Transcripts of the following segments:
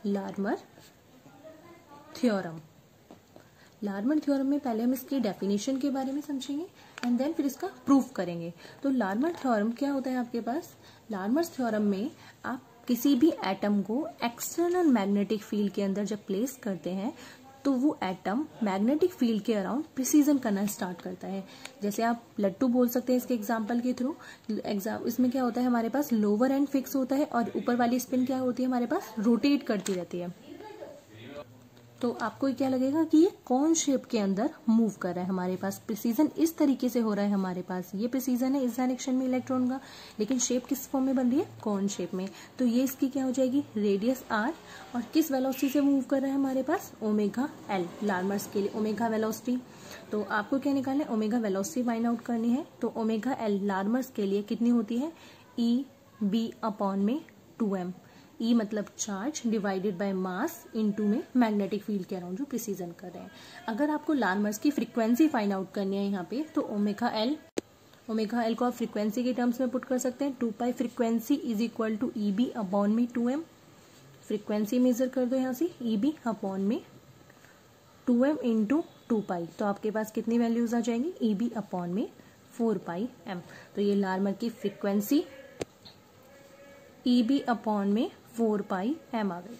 Larmor theorem. Larmor theorem में पहले हम इसकी डेफिनेशन के बारे में समझेंगे एंड देन फिर इसका प्रूफ करेंगे। तो लार्मर थ्योरम क्या होता है आपके पास? लार्मर थ्योरम में आप किसी भी एटम को एक्सटर्नल मैग्नेटिक फील्ड के अंदर जब प्लेस करते हैं तो वो एटम मैग्नेटिक फील्ड के अराउंड प्रिसीजन करना स्टार्ट करता है। जैसे आप लट्टू बोल सकते हैं इसके एग्जांपल के थ्रू। इसमें क्या होता है, हमारे पास लोअर एंड फिक्स होता है और ऊपर वाली स्पिन क्या होती है, हमारे पास रोटेट करती रहती है। तो आपको क्या लगेगा कि ये कौन शेप के अंदर मूव कर रहा है। हमारे पास प्रिसीजन इस तरीके से हो रहा है, हमारे पास ये प्रिसीजन है इस डायरेक्शन में इलेक्ट्रॉन का, लेकिन शेप किस फॉर्म में बन रही है, कौन शेप में। तो ये इसकी क्या हो जाएगी, रेडियस आर, और किस वेलोसिटी से मूव कर रहा है हमारे पास, ओमेगा एल। लार्मर्स के लिए ओमेगा वेलोसिटी। तो आपको क्या निकालना है, ओमेगा वेलोसिटी फाइंड आउट करनी है। तो ओमेगा एल लार्मर्स के लिए कितनी होती है, ई बी अपॉन में 2m। ई मतलब charge divided by mass into में मैग्नेटिक फील्ड के अराउंड जो प्रिसीजन कर रहे हैं। अगर आपको लार्मर्स की फ्रीक्वेंसी फाइंड आउट करनी है यहाँ पे, तो ओमेगा एल को आप फ्रीक्वेंसी के टर्म्स में पुट कर सकते हैं। 2 frequency is equal to E B upon में 2m। फ्रीक्वेंसी मेजर कर दो यहाँ से, ई बी अपॉन में 2m इंटू 2 तो आपके पास कितनी वैल्यूज आ जाएंगी, ई बी अपॉन में 4m। तो ये लार्मर की फ्रीक्वेंसी ई बी अपॉन में 4m आ गई,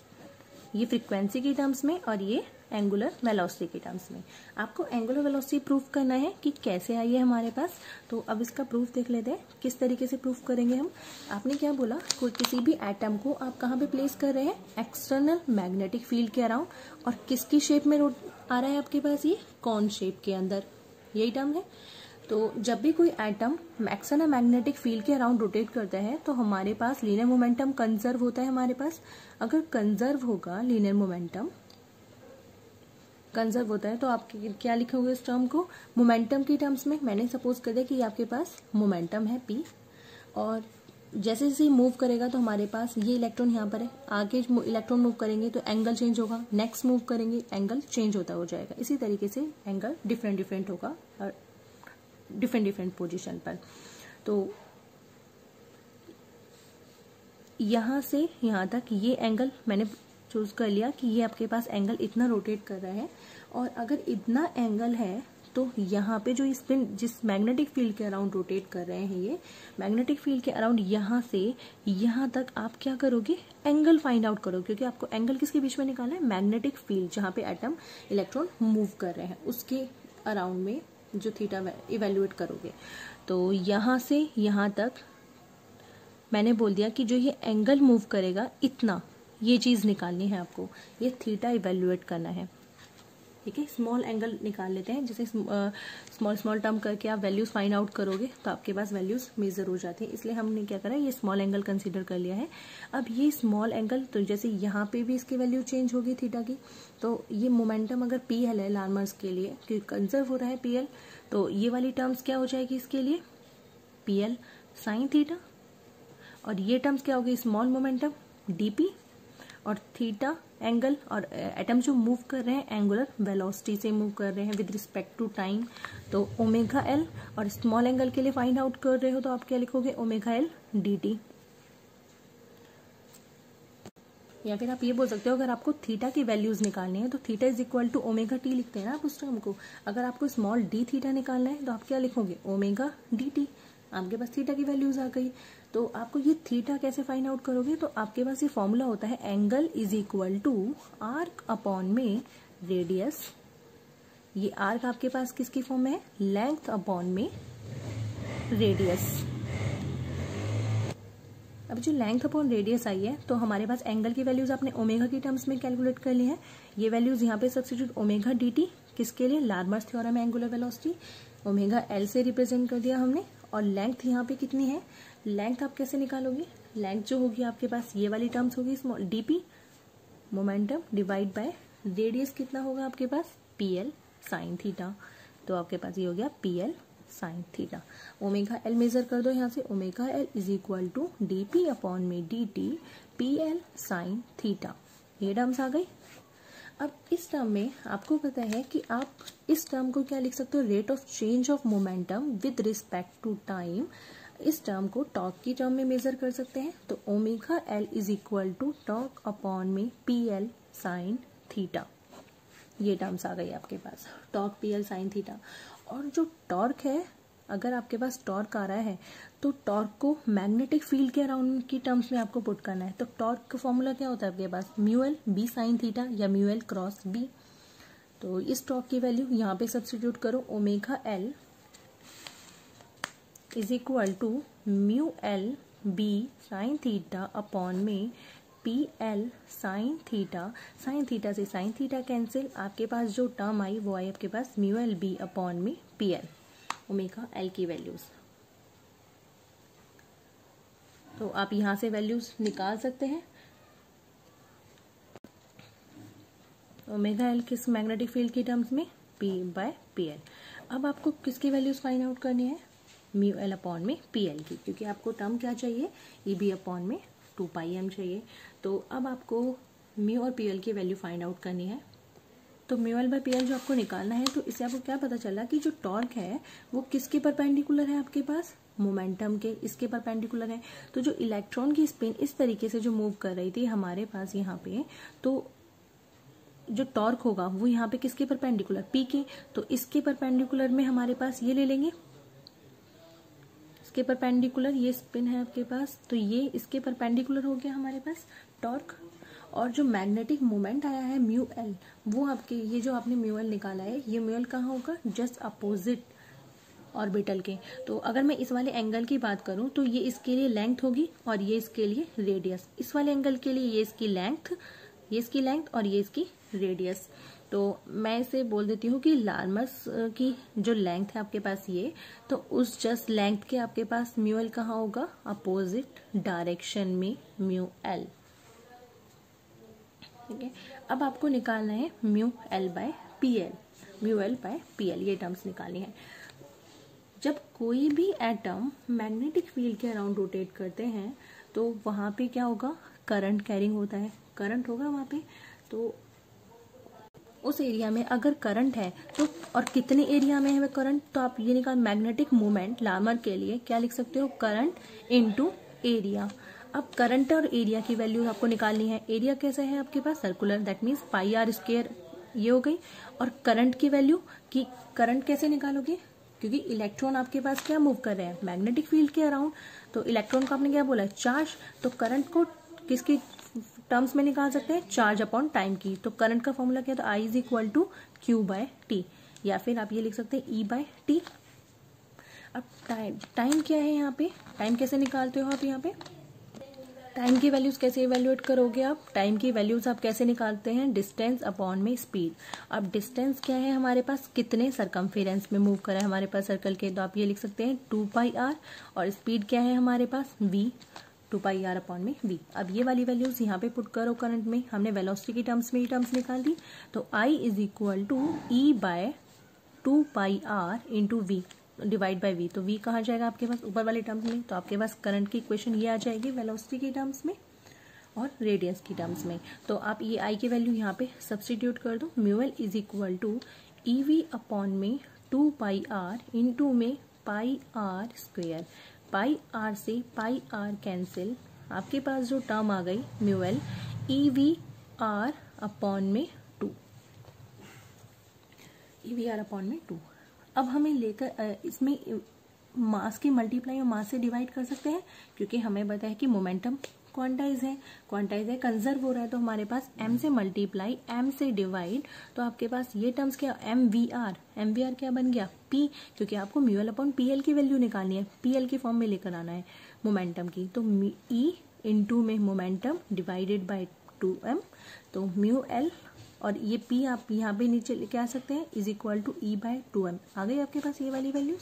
ये फ्रीक्वेंसी के टर्म्स में, और ये एंगुलर वेलोसिटी के टर्म्स में। आपको एंगुलर वेलोसिटी प्रूफ करना है कि कैसे आई है हमारे पास। तो अब इसका प्रूफ देख लेते हैं किस तरीके से प्रूफ करेंगे हम। आपने क्या बोला, कोई किसी भी एटम को आप कहाँ पे प्लेस कर रहे हैं, एक्सटर्नल मैग्नेटिक फील्ड के अराउंड, और किसकी शेप में आ रहा है आपके पास, ये कौन शेप के अंदर, यही टर्म है। तो जब भी कोई एटम एक्सटर्नल मैग्नेटिक फील्ड के अराउंड रोटेट करता है तो हमारे पास लीनियर मोमेंटम कंजर्व होता है हमारे पास। अगर कंजर्व होगा, लीनियर मोमेंटम कंजर्व होता है, तो आप क्या लिखोगे इस टर्म को, मोमेंटम की टर्म्स में। मैंने सपोज कर दिया कि आपके पास मोमेंटम है p, और जैसे जैसे मूव करेगा तो हमारे पास ये इलेक्ट्रॉन यहाँ पर है, आगे इलेक्ट्रॉन मूव करेंगे तो एंगल चेंज होगा, नेक्स्ट मूव करेंगे एंगल चेंज होता हो जाएगा। इसी तरीके से एंगल डिफरेंट होगा और डिफरेंट पोजीशन पर। तो यहां से यहां तक ये एंगल मैंने चूज कर लिया कि ये आपके पास एंगल इतना रोटेट कर रहा है, और अगर इतना एंगल है तो यहाँ पे जो स्पिन जिस मैग्नेटिक फील्ड के अराउंड रोटेट कर रहे हैं, ये मैग्नेटिक फील्ड के अराउंड यहाँ से यहाँ तक आप क्या करोगे, एंगल फाइंड आउट करोगे, क्योंकि आपको एंगल किसके बीच में निकालना है, मैग्नेटिक फील्ड जहाँ पे एटम इलेक्ट्रॉन मूव कर रहे हैं उसके अराउंड में जो थीटा इवेल्युएट करोगे। तो यहाँ से यहाँ तक मैंने बोल दिया कि जो ये एंगल मूव करेगा इतना, ये चीज़ निकालनी है आपको, ये थीटा इवेल्युएट करना है। ठीक है, स्मॉल एंगल निकाल लेते हैं, जैसे स्मॉल टर्म करके आप वैल्यूज फाइंड आउट करोगे तो आपके पास वैल्यूज मेजर हो जाती है, इसलिए हमने क्या करा, ये स्मॉल एंगल कंसीडर कर लिया है। अब ये स्मॉल एंगल, तो जैसे यहाँ पे भी इसकी वैल्यू चेंज होगी थीटा की, तो ये मोमेंटम अगर PL है लार्मर्स के लिए, क्योंकि कंजर्व हो रहा है PL, तो ये वाली टर्म्स क्या हो जाएगी इसके लिए, PL साइन थीटा, और ये टर्म्स क्या होगी, स्मॉल मोमेंटम DP, और थीटा एंगल, और एटम जो मूव कर रहे हैं एंगुलर वेलोसिटी से मूव कर रहे हैं विद रिस्पेक्ट टू टाइम, तो ओमेगा एल, और स्मॉल एंगल के लिए फाइंड आउट कर रहे हो तो आप क्या लिखोगे, ओमेगा एल DT। या फिर आप ये बोल सकते हो, अगर आपको थीटा की वैल्यूज निकालनी है तो theta is equal to omega T लिखते हैं ना आप उस टर्म को। अगर आपको स्मॉल d थीटा निकालना है तो आप क्या लिखोगे, ओमेगा DT। आपके पास थीटा की वैल्यूज आ गई। तो आपको ये थीटा कैसे फाइंड आउट करोगे, तो आपके पास ये फॉर्मूला होता है, angle is equal to arc upon में रेडियस। ये आर्क आपके पास किसकी फॉर्म में है, लेंथ अपॉन में रेडियस। अब जो लेंथ अपॉन रेडियस आई है, तो हमारे पास एंगल की वैल्यूज आपने ओमेगा की टर्म्स में कैलकुलेट कर ली है। ये वैल्यूज यहाँ पे सब्स्टिट्यूट, ओमेगा DT किसके लिए, Larmor's theorem angular velocity, omega L से रिप्रेजेंट कर दिया हमने। और लेंथ यहाँ पे कितनी है, लेंथ आप कैसे निकालोगे, लेंथ जो होगी आपके पास ये वाली टर्म्स होगी, small DP momentum divide by radius कितना होगा आपके पास, PL साइन थीटा। तो आपके पास ये हो गया PL sine theta. Omega L measure कर दो यहाँ से, omega L is equal to DP upon में DT PL साइन थीटा। ये टर्म्स आ गई। अब इस टर्म में आपको पता है कि आप इस टर्म को क्या लिख सकते हो, rate of change of momentum with respect to time. इस टर्म को टॉर्क की टर्म में मेजर कर सकते हैं, तो omega L is equal to torque upon में पी एल साइन थीटा। ये टर्म्स आ गई आपके पास, torque P L sine theta. और जो टॉर्क है, अगर आपके पास टॉर्क आ रहा है तो टॉर्क को मैग्नेटिक फील्ड के अराउंड की टर्म्स में आपको पुट करना है। तो टॉर्क का फॉर्मूला क्या होता है आपके पास, mu L B sine theta या म्यू एल क्रॉस बी। तो इस टॉर्क की वैल्यू यहाँ पे सब्स्टिट्यूट करो, omega L is equal to mu L B sine theta upon में P L sine theta. Sine theta से साइन थीटा कैंसिल, आपके पास जो टर्म आई वो आई आपके पास म्यू एल बी अपॉन में पी एल, ओमेगा एल की वैल्यूज। तो आप यहां से वैल्यूज निकाल सकते हैं। ओमेगा एल किस मैग्नेटिक फील्ड की टर्म्स में, पी बाय पी एल। अब आपको किसकी वैल्यूज फाइंड आउट करनी है, म्यू एल अपॉन में पी एल की, क्योंकि आपको टर्म क्या चाहिए, ई बी अपॉन में 2 पाई एम चाहिए। तो अब आपको म्यू और पी एल की वैल्यू फाइंड आउट करनी है। तो mu L by P L जो आपको निकालना है, तो इससे आपको क्या पता चला कि जो टॉर्क है वो किसके परपेंडिकुलर है आपके पास, मोमेंटम के, इसके परपेंडिकुलर है। तो जो इलेक्ट्रॉन की स्पिन इस तरीके से जो मूव कर रही थी हमारे पास यहाँ पे, तो जो टॉर्क होगा वो यहाँ पे किसके परपेंडिकुलर, पी के। तो इसके परपेंडिकुलर में हमारे पास ये ले लेंगे, इसके परपेंडिकुलर ये स्पिन है आपके पास, तो ये इसके परपेंडिकुलर हो गया हमारे पास टॉर्क। और जो मैग्नेटिक मोमेंट आया है म्यू एल, वो आपके ये जो आपने म्यू एल निकाला है, ये म्यू एल कहाँ होगा, जस्ट अपोजिट ऑर्बिटल के। तो अगर मैं इस वाले एंगल की बात करूं तो ये इसके लिए लेंथ होगी और ये इसके लिए रेडियस। इस वाले एंगल के लिए ये इसकी लेंथ, ये इसकी लेंथ और ये इसकी रेडियस। तो मैं इसे बोल देती हूँ कि लार्मस की जो लेंथ है आपके पास ये, तो उस जस्ट लेंथ के आपके पास म्यू एल कहाँ होगा, अपोजिट डायरेक्शन में म्यू एल। ठीक है, अब आपको निकालना है mu L by P L, mu L by P L, ये टर्म्स निकालनी है। जब कोई भी एटम मैग्नेटिक फील्ड के अराउंड रोटेट करते हैं तो वहां पे क्या होगा, करंट कैरिंग होता है, करंट होगा वहां पे। तो उस एरिया में अगर करंट है तो, और कितने एरिया में है वह करंट, तो आप ये निकाल मैग्नेटिक मोमेंट लार्मर के लिए क्या लिख सकते हो, करंट इनटू एरिया। अब करंट और एरिया की वैल्यू आपको निकालनी है। एरिया कैसा है आपके पास, circular, that means pi R square, ये हो गई। और करंट की वैल्यू, कि करंट कैसे निकालोगे, क्योंकि इलेक्ट्रॉन आपके पास क्या मूव कर रहे हैं, मैग्नेटिक फील्ड के अराउंड। तो इलेक्ट्रॉन को आपने क्या बोला, चार्ज। तो करंट को किसकी टर्म्स में निकाल सकते हैं, चार्ज अपॉन टाइम की। तो करंट का फॉर्मूला क्या, तो I is equal to Q by T, या फिर आप ये लिख सकते हैं ई बाय टी। अब टाइम क्या है यहाँ पे, टाइम कैसे निकालते हो आप, यहाँ पे टाइम की वैल्यूज कैसे इवेल्युएट करोगे आप, टाइम की वैल्यूज आप कैसे निकालते हैं, डिस्टेंस अपॉन में स्पीड। अब डिस्टेंस क्या है हमारे पास, कितने सरकमफेरेंस में मूव करा है हमारे पास सर्कल के, तो आप ये लिख सकते हैं 2 पाई आर। और स्पीड क्या है हमारे पास, v, 2 पाई आर अपॉन में v। अब ये वाली वैल्यूज यहाँ पे पुट करो करंट में, हमने वेलोसिटी की टर्म्स में ये टर्म्स निकाल दी। तो I is equal to E by 2 pi R into V divide by v। तो v कहाँ जाएगा आपके पास, ऊपर वाले टर्म्स में। तो आपके पास करंट की इक्वेशन ये आ जाएगी वेलोसिटी की टर्म्स में और रेडियस की टर्म्स में। तो आप ये I की वैल्यू यहाँ पे सब्स्टिट्यूट कर दो, mu L is equal to E V upon में 2 पाई आर इंटू में pi R square. Pi R से पाई आर कैंसिल, आपके पास जो टर्म आ गई mu L E V R upon में 2, ई वी आर अपॉन में 2। अब हमें लेकर इसमें मास की मल्टीप्लाई और मास से डिवाइड कर सकते हैं, क्योंकि हमें पता है कि मोमेंटम क्वांटाइज है, कंजर्व हो रहा है। तो हमारे पास m से मल्टीप्लाई m से डिवाइड, तो आपके पास ये टर्म्स क्या, एम वी आर क्या बन गया p, क्योंकि आपको mu L upon P L की वैल्यू निकालनी है, पी एल की फॉर्म में लेकर आना है मोमेंटम की। तो e इंटू में मोमेंटम डिवाइडेड बाई 2m, तो म्यू एल और ये p आप यहाँ पे नीचे लेके आ सकते हैं is equal to E by 2m। आ गई आपके पास ये वाली वैल्यूज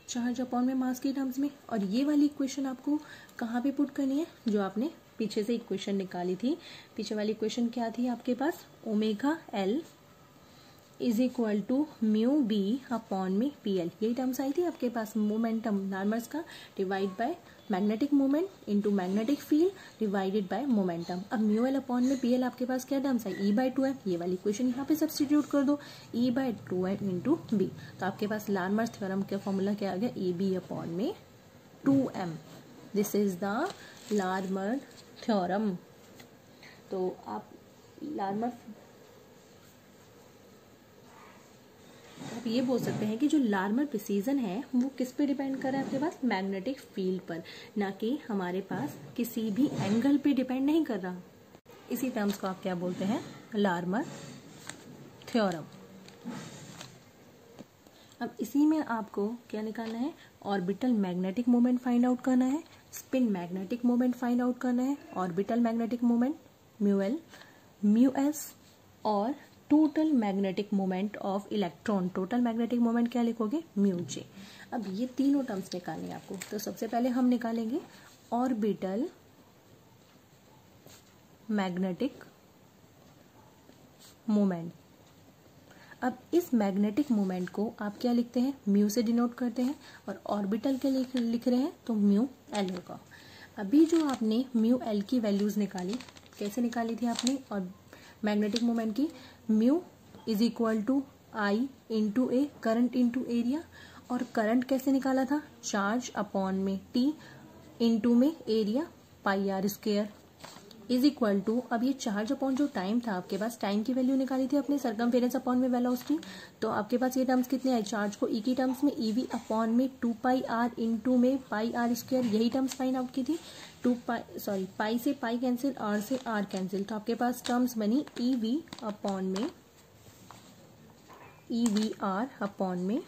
चार्ज अपॉन में मास की टर्म्स में। और ये वाली इक्वेशन आपको कहाँ पे पुट करनी है, जो आपने पीछे से इक्वेशन निकाली थी। पीछे वाली इक्वेशन क्या थी आपके पास, omega L is equal to mu B upon में पी एल, यही टर्म्स आई थी आपके पास, मोमेंटम लार्मर्स का divide by magnetic moment into magnetic field divided by momentum. अब म्यू एल अपॉन में पी एल आपके पास क्या टर्म्स है, ई बाय 2m। ये वाली इक्वेशन यहाँ पे सब्स्टिट्यूट कर दो, ई बाय 2m इंटू बी। तो आपके पास लार्मर्स थ्योरम का फॉर्मूला क्या आ गया, ए बी अपॉन में 2m. This is the Larmor theorem. तो आप ये बोल सकते हैं कि जो लार्मर प्रिसीजन है वो किस पे डिपेंड कर रहा है आपके पास, मैग्नेटिक फील्ड पर, ना कि हमारे पास किसी भी एंगल पे डिपेंड नहीं कर रहा. इसी टर्म्स को आप क्या बोलते हैं, लार्मर थ्योरम. अब इसी में आपको क्या निकालना है, orbital magnetic moment find out करना है, spin magnetic moment find out करना है, orbital magnetic moment mu L mu S, और total magnetic moment of electron. Total magnetic moment क्या लिखोगे, म्यू जे. अब ये तीनों टर्म्स निकालने हैं आपको. तो सबसे पहले हम निकालेंगे ऑर्बिटल मैग्नेटिक मोमेंट. अब इस मैग्नेटिक मोमेंट को आप क्या लिखते हैं, म्यू से डिनोट करते हैं, और ऑर्बिटल के लिख रहे हैं तो म्यू एल होगा. अभी जो आपने म्यू एल की वैल्यूज निकाली, कैसे निकाली थी आपने, और मैग्नेटिक मोमेंट की, mu is equal to I into A, current into area. और करंट कैसे निकाला था, चार्ज अपॉन में टी इंटू में area pi R square is equal to, अब ये चार्ज अपॉन जो टाइम था आपके पास, टाइम की वैल्यू निकाली थी अपने, सरकमफेरेंस अपॉन में वेलोसिटी. तो आपके पास ये टर्म्स कितने आए, चार्ज को ई की टर्म्स में ईवी अपॉन में 2 पाई आर इंटू में पाई आर स्क्वायर, यही टर्म्स फाइंड आउट की थी. पाई से पाई कैंसिल, आर से आर कैंसिल, तो आपके पास टर्म्स बनी ईवी अपॉन में ईवी आर अपॉन में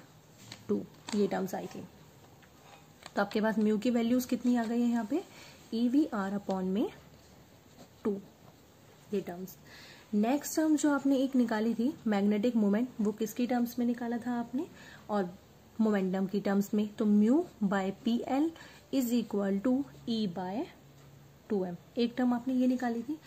2, ये टर्म्स आई थी. तो आपके पास म्यू की वैल्यूज कितनी आ गई है यहाँ पे, ईवी आर अपॉन में 2, ये टर्म्स. नेक्स्ट टर्म जो आपने एक निकाली थी मैग्नेटिक मोमेंट, वो किसकी टर्म्स में निकाला था आपने, और मोमेंटम की टर्म्स में. तो mu by P L is equal to E by 2m. एक टर्म आपने ये निकाली थी.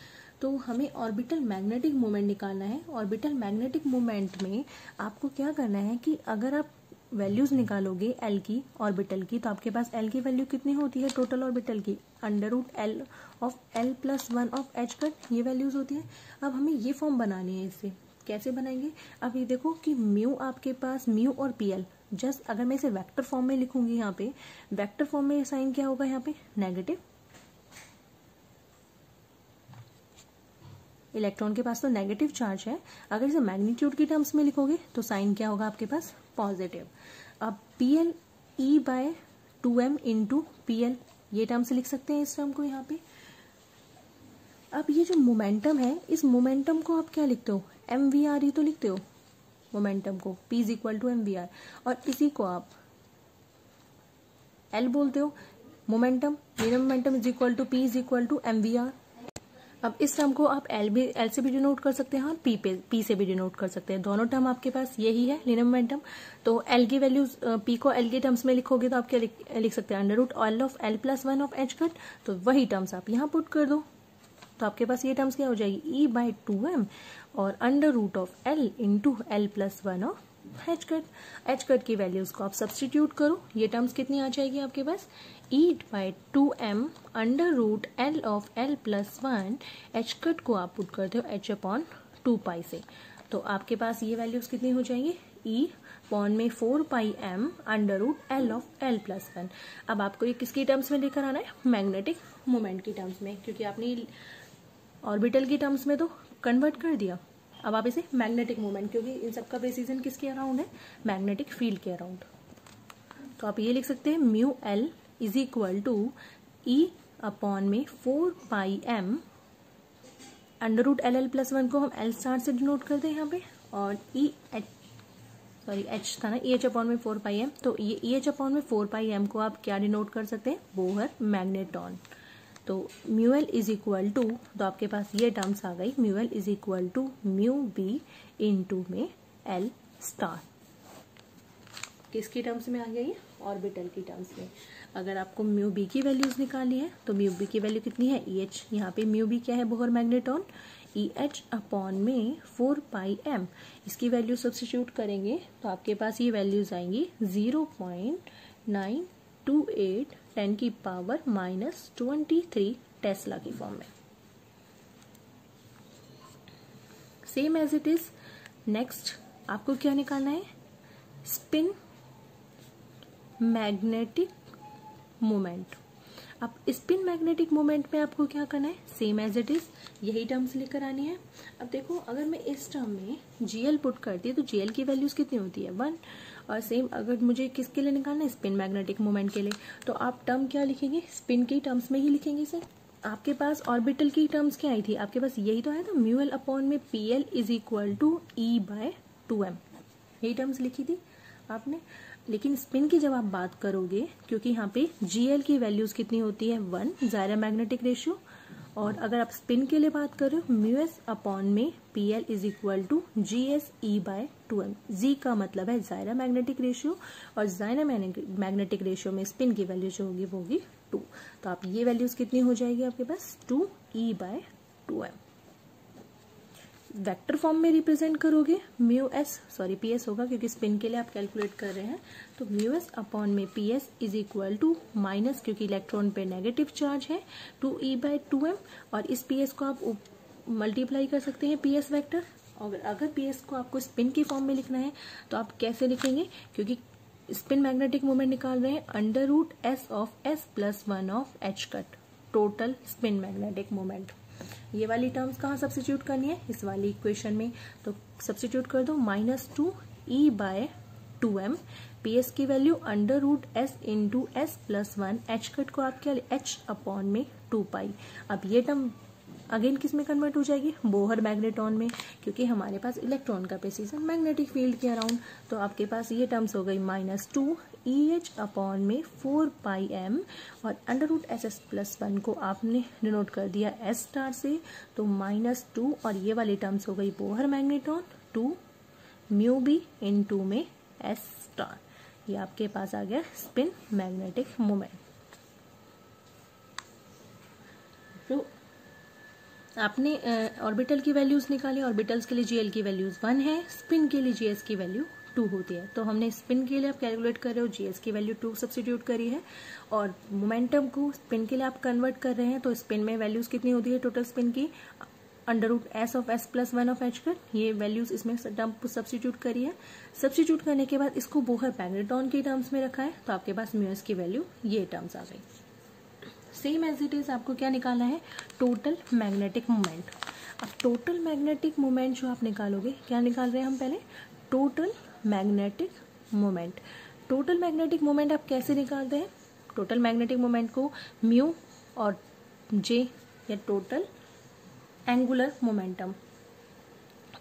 तो हमें ऑर्बिटल मैग्नेटिक मोमेंट निकालना है. ऑर्बिटल मैग्नेटिक मोमेंट में आपको क्या करना है कि अगर आप वैल्यूज निकालोगे एल की, ऑर्बिटल की, तो आपके पास एल की वैल्यू कितनी होती है टोटल ऑर्बिटल की, under root L of L plus 1 of H cut, ये वैल्यूज होती है. अब हमें ये फॉर्म बनानी है. इससे कैसे बनाएंगे, अब ये देखो कि म्यू आपके पास, म्यू और पी एल, जस्ट अगर मैं इसे वेक्टर फॉर्म में लिखूंगी, यहाँ पे वेक्टर फॉर्म में साइन क्या होगा, यहाँ पे नेगेटिव. इलेक्ट्रॉन के पास तो नेगेटिव चार्ज है. अगर इसे मैग्नीट्यूड की टर्म्स में लिखोगे तो साइन क्या होगा आपके पास, पॉजिटिव. अब P L E by 2m into P L, ये टर्म से लिख सकते हैं इस टर्म को यहाँ पे. अब ये जो मोमेंटम है, इस मोमेंटम को आप क्या लिखते हो, एम वी आर ही तो लिखते हो मोमेंटम को, P is equal to M V R, और इसी को आप L बोलते हो मोमेंटम. ये momentum is equal to P is equal to M V R. अब इस टर्म को आप एल से भी डिनोट कर सकते हैं और पी से भी डिनोट कर सकते हैं. दोनों टर्म आपके पास यही है, लिनियर मोमेंटम. तो एल की वैल्यूज, पी को एल के टर्म्स में लिखोगे तो आप क्या लिख सकते हैं, under root L of L plus 1 of H cut. तो वही टर्म्स आप यहाँ पुट कर दो. तो आपके पास ये टर्म्स क्या हो जाएगी, ई बाय 2m और under root of L into L plus 1 of H cut. H cut की वैल्यूज को आप सब्सटीट्यूट करो, ये टर्म्स कितनी आ जाएगी आपके पास, E by 2m under root L of L plus 1. H cut को आप पुट करते हो एच अपॉन 2 पाई से. तो आपके पास ये वैल्यूज कितनी हो जाएंगी, ई अपॉन में 4 pi M under root L of L plus 1. अब आपको ये किसकी टर्म्स में लेकर आना है, मैग्नेटिक मोमेंट की टर्म्स में, क्योंकि आपने ऑर्बिटल की टर्म्स में तो कन्वर्ट कर दिया. अब आप इसे मैग्नेटिक मोमेंट, क्योंकि इन सबका प्रेसिजन किसके अराउंड है, मैग्नेटिक फील्ड के अराउंड. तो आप ये लिख सकते हैं mu L is equal to E upon में 4 pi M under root L L plus 1 को हम एल स्टार से डिनोट करते हैं यहाँ पे, और ई एच, सॉरी एच था ना, ई एच अपॉन में 4 पाई एम. तो ये ई एच अपॉन में 4 पाई एम को आप क्या डिनोट कर सकते हैं, बोहर मैग्नेटॉन. तो mu L is equal to, तो आपके पास ये टर्म्स आ गई, mu L is equal to mu B into में एल स्टार. किसकी टर्म्स में आ गई, ऑर्बिटल की टर्म्स में. अगर आपको म्यू बी की वैल्यूज निकालनी है तो म्यू बी की वैल्यू कितनी है, ई एच. यहाँ पे म्यू बी क्या है, Bohr magneton, E H upon में 4 पाई एम. इसकी वैल्यू सब्स्टिट्यूट करेंगे तो आपके पास ये वैल्यूज आएंगी 0.928 10 की पावर -23 टेस्ला की फॉर्म में. Same as it is. Next आपको क्या निकालना है, स्पिन मैग्नेटिक मोमेंट। अब स्पिन मैग्नेटिक मोमेंट में आपको क्या करना है, सेम एज इट इज यही टर्म्स लेकर आनी है। अब देखो अगर मैं इस टर्म में जीएल पुट करती है तो जीएल की वैल्यूज कितनी होती है 1, और सेम अगर मुझे किसके लिए निकालना है, स्पिन मैग्नेटिक मोमेंट के लिए, तो आप टर्म क्या लिखेंगे, स्पिन के टर्म्स में ही लिखेंगे इसे। आपके पास ऑर्बिटल की टर्म्स क्या आई थी, आपके पास यही तो है ना, म्यूएल अपॉन में PL is equal to E/2m, यही टर्म्स लिखी थी आपने। लेकिन स्पिन की जब आप बात करोगे, क्योंकि यहाँ पे जीएल की वैल्यूज कितनी होती है 1 जायरा मैग्नेटिक रेशियो, और अगर आप स्पिन के लिए बात करो म्यूएस अपॉन में PL is equal to GS E/2m। G का मतलब है जायरा मैग्नेटिक रेशियो, और जायरा मैग्नेटिक रेशियो में स्पिन की वैल्यू जो होगी वो होगी 2। तो आप ये वैल्यूज कितनी हो जाएगी आपके पास 2E/2m। वेक्टर फॉर्म में रिप्रेजेंट करोगे पीएस होगा क्योंकि स्पिन के लिए आप कैलकुलेट कर रहे हैं, तो म्यूएस अपॉन में PS is equal to minus, क्योंकि इलेक्ट्रॉन पे नेगेटिव चार्ज है 2E/2m, और इस पीएस को आप मल्टीप्लाई कर सकते हैं पीएस वेक्टर। और अगर पीएस को आपको स्पिन की फॉर्म में लिखना है तो आप कैसे लिखेंगे, क्योंकि स्पिन मैग्नेटिक मोमेंट निकाल रहे हैं √S of S + 1 of H cut, total spin magnetic moment. ये वाली टर्म्स कहाँ सब्स्टिट्यूट करनी है, इस वाली इक्वेशन में, तो सब्स्टिट्यूट कर दो -2E/2m, पीएस की value √S × S + 1, H cut को आप क्या H अपॉन में 2π। अब ये टर्म अगेन किस में कन्वर्ट हो जाएगी, बोहर मैग्नेटॉन में, क्योंकि हमारे पास इलेक्ट्रॉन का प्रेसिजन मैग्नेटिक फील्ड के अराउंड। तो आपके पास ये टर्म्स हो गई -2EH अपॉन में 4πm, और √SS + 1 को आपने डिनोट कर दिया S स्टार से, तो -2, और ये वाली टर्म्स हो गई बोहर मैग्नेटॉन 2 μb × 2 में S स्टार। ये आपके पास आ गया स्पिन मैग्नेटिक मोमेंट। तो आपने ऑर्बिटल की वैल्यूज निकाली, ऑर्बिटल्स के लिए जीएल की वैल्यूज 1 है, स्पिन के लिए जीएस की वैल्यू 2 होती है। तो हमने स्पिन के लिए आप कैलकुलेट कर रहे हो जीएस की वैल्यू 2 सब्स्टिट्यूट करी है, और मोमेंटम को स्पिन के लिए आप कन्वर्ट कर रहे हैं, तो स्पिन में वैल्यूज कितनी होती है टोटल स्पिन की √S of S + 1 of H cut, ये वैल्यूज इसमें टर्म सब्स्टिट्यूट करी है। सब्स्टिट्यूट करने के बाद इसको बोहर मैग्नेटॉन के टर्म्स में रखा है, तो आपके पास म्यूएस की वैल्यू ये टर्म्स आ गई। सेम एज इट इज आपको क्या निकालना है, टोटल मैग्नेटिक मोमेंट। अब टोटल मैग्नेटिक मोमेंट जो आप निकालोगे, क्या निकाल रहे हैं हम पहले, total magnetic moment. Total magnetic moment आप कैसे निकालते हैं, टोटल मैग्नेटिक मोमेंट को म्यू और जे, या टोटल एंगुलर मोमेंटम,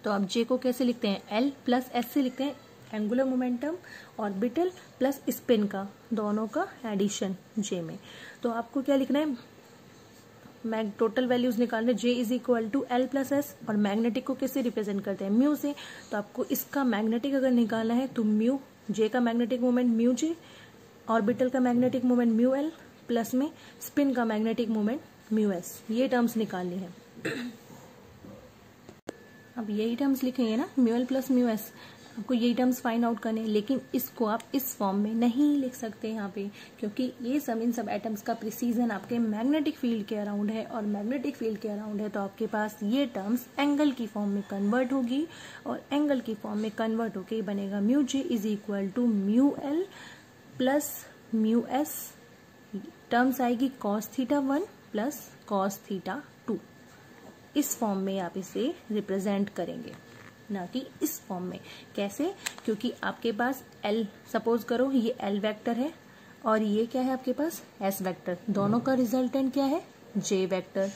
तो आप जे को कैसे लिखते हैं, L + S से लिखते हैं, angular momentum orbital plus spin का, दोनों का एडिशन जे में। तो आपको क्या लिखना है, टोटल वैल्यूज निकालने, J is equal to L + S, और मैग्नेटिक को किससे रिप्रेजेंट करते हैं, म्यू से। तो आपको इसका मैग्नेटिक अगर निकालना है तो म्यू, J का magnetic moment mu J, orbital का magnetic moment mu L, plus में स्पिन का मैग्नेटिक मोमेंट म्यू S, ये टर्म्स निकालनी है। अब यही टर्म्स लिखेंगे ना, म्यू L + म्यू S, आपको यही टर्म्स फाइंड आउट करने, लेकिन इसको आप इस फॉर्म में नहीं लिख सकते यहाँ पे, क्योंकि ये सब इन सब एटम्स का प्रिसीजन आपके मैग्नेटिक फील्ड के अराउंड है, और मैग्नेटिक फील्ड के अराउंड है तो आपके पास ये टर्म्स एंगल की फॉर्म में कन्वर्ट होगी, और एंगल की फॉर्म में कन्वर्ट होके बनेगा mu J is equal to mu L plus mu S, terms आएगी cos θ1 प्लस cos θ2। इस फॉर्म में आप इसे रिप्रेजेंट करेंगे, ना कि इस फॉर्म में। कैसे, क्योंकि आपके पास L, सपोज करो ये L वेक्टर है, और ये क्या है आपके पास S वेक्टर, दोनों का रिजल्टेंट क्या है J वेक्टर।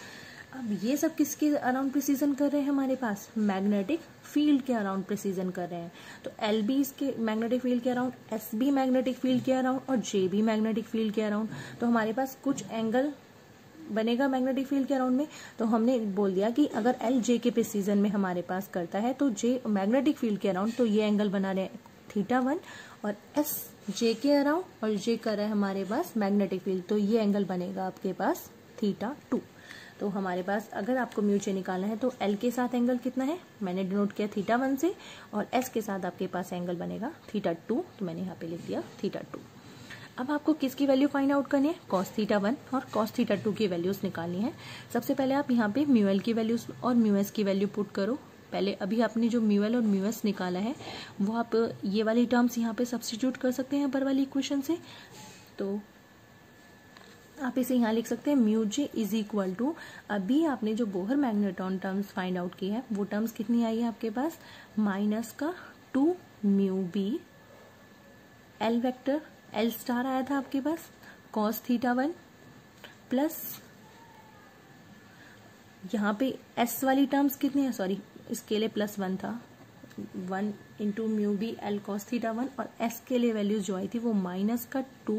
अब ये सब किसके अराउंड प्रिसीजन कर रहे हैं, हमारे पास मैग्नेटिक फील्ड के अराउंड प्रिसीजन कर रहे हैं। तो L भी इसके मैग्नेटिक फील्ड के अराउंड, S भी मैग्नेटिक फील्ड के अराउंड, और J भी मैग्नेटिक फील्ड के अराउंड। तो हमारे पास कुछ एंगल बनेगा मैग्नेटिक फील्ड के अराउंड में। तो हमने बोल दिया कि अगर L J के प्रिसीजन में हमारे पास करता है तो J मैग्नेटिक फील्ड के अराउंड, तो ये एंगल बना रहे θ1, और S J के अराउंड, और J कर रहा है हमारे पास मैग्नेटिक फील्ड, तो ये एंगल बनेगा आपके पास θ2। तो हमारे पास अगर आपको म्यू J निकालना है तो L के साथ एंगल कितना है, मैंने डिनोट किया θ1 से, और S के साथ आपके पास एंगल बनेगा θ2, तो मैंने यहाँ पे लिख दिया θ2। अब आपको किसकी वैल्यू फाइंड आउट करनी है, cos θ1 और cos θ2 की वैल्यूज निकालनी है। सबसे पहले आप यहाँ पे म्यू L की वैल्यूज और म्यू S की वैल्यू पुट करो। पहले अभी आपने जो म्यू L और म्यू S निकाला है वो आप ये वाली टर्म्स यहाँ पे सब्स्टिट्यूट कर सकते हैं अपर वाली इक्वेशन से। तो आप इसे यहाँ लिख सकते हैं mu J is equal to, अभी आपने जो Bohr magnetron terms find out की है वो टर्म्स कितनी आई है आपके पास, माइनस का 2 mu B L vector L star आया था आपके पास कॉस थीटा 1 प्लस यहाँ पे एस वाली टर्म्स कितनी है, सॉरी इसके लिए +1 था, 1 into mu B L cos theta 1 और एस के लिए वैल्यूज जो आई थी वो माइनस का 2